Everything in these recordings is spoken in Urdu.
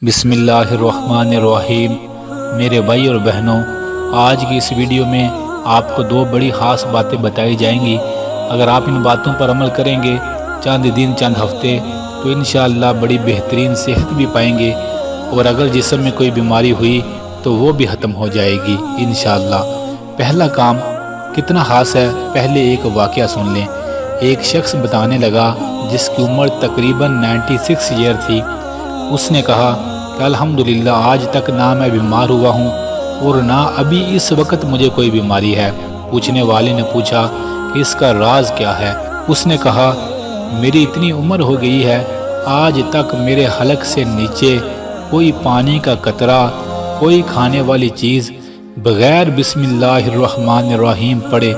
بسم اللہ الرحمن الرحیم۔ میرے بھائی اور بہنوں، آج کی اس ویڈیو میں آپ کو دو بڑی خاص باتیں بتائی جائیں گی۔ اگر آپ ان باتوں پر عمل کریں گے چند دن چند ہفتے تو انشاءاللہ بڑی بہترین صحت بھی پائیں گے، اور اگر جسم میں کوئی بیماری ہوئی تو وہ بھی ختم ہو جائے گی انشاءاللہ۔ پہلا کام کتنا خاص ہے، پہلے ایک واقعہ سن لیں۔ ایک شخص بتانے لگا جس کی عمر تقریباً 96 ایئر تھی۔ اس نے کہا کہ الحمدللہ آج تک نہ میں بیمار ہوا ہوں اور نہ ابھی اس وقت مجھے کوئی بیماری ہے۔ پوچھنے والے نے پوچھا کہ اس کا راز کیا ہے؟ اس نے کہا میری اتنی عمر ہو گئی ہے، آج تک میرے حلق سے نیچے کوئی پانی کا قطرہ، کوئی کھانے والی چیز بغیر بسم اللہ الرحمن الرحیم پڑھے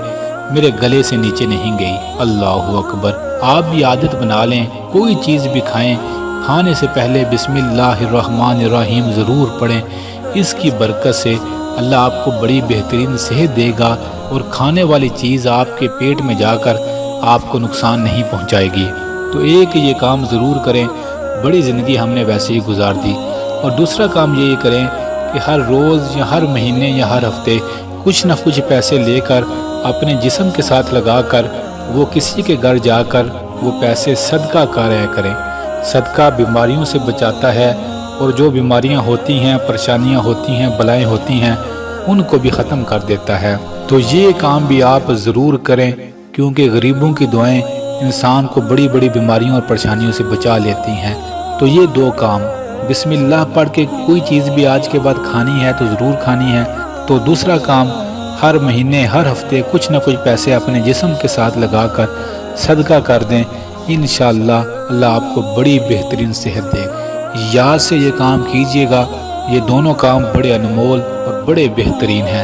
میرے گلے سے نیچے نہیں گئی۔ اللہ اکبر۔ آپ بھی عادت بنا لیں، کوئی چیز بھی کھائیں، کھانے سے پہلے بسم اللہ الرحمن الرحیم ضرور پڑھیں۔ اس کی برکت سے اللہ آپ کو بڑی بہترین صحت دے گا اور کھانے والی چیز آپ کے پیٹ میں جا کر آپ کو نقصان نہیں پہنچائے گی۔ تو ایک یہ کام ضرور کریں، بڑی زندگی ہم نے ویسے ہی گزار دی۔ اور دوسرا کام یہ کریں کہ ہر روز یا ہر مہینے یا ہر ہفتے کچھ نہ کچھ پیسے لے کر اپنے جسم کے ساتھ لگا کر وہ کسی کے گھر جا کر وہ پیسے صدقہ کرایا کریں۔ صدقہ بیماریوں سے بچاتا ہے، اور جو بیماریاں ہوتی ہیں، پریشانیاں ہوتی ہیں، بلائیں ہوتی ہیں، ان کو بھی ختم کر دیتا ہے۔ تو یہ کام بھی آپ ضرور کریں، کیونکہ غریبوں کی دعائیں انسان کو بڑی بڑی بیماریوں اور پریشانیوں سے بچا لیتی ہیں۔ تو یہ دو کام، بسم اللہ پڑھ کے کوئی چیز بھی آج کے بعد کھانی ہے تو ضرور کھانی ہے۔ تو دوسرا کام، ہر مہینے ہر ہفتے کچھ نہ کچھ پیسے اپنے جسم کے ساتھ لگا کر صدقہ کر دیں، انشاءاللہ اللہ آپ کو بڑی بہترین صحت دے گا۔ یاد سے یہ کام کیجئے گا، یہ دونوں کام بڑے انمول اور بڑے بہترین ہیں۔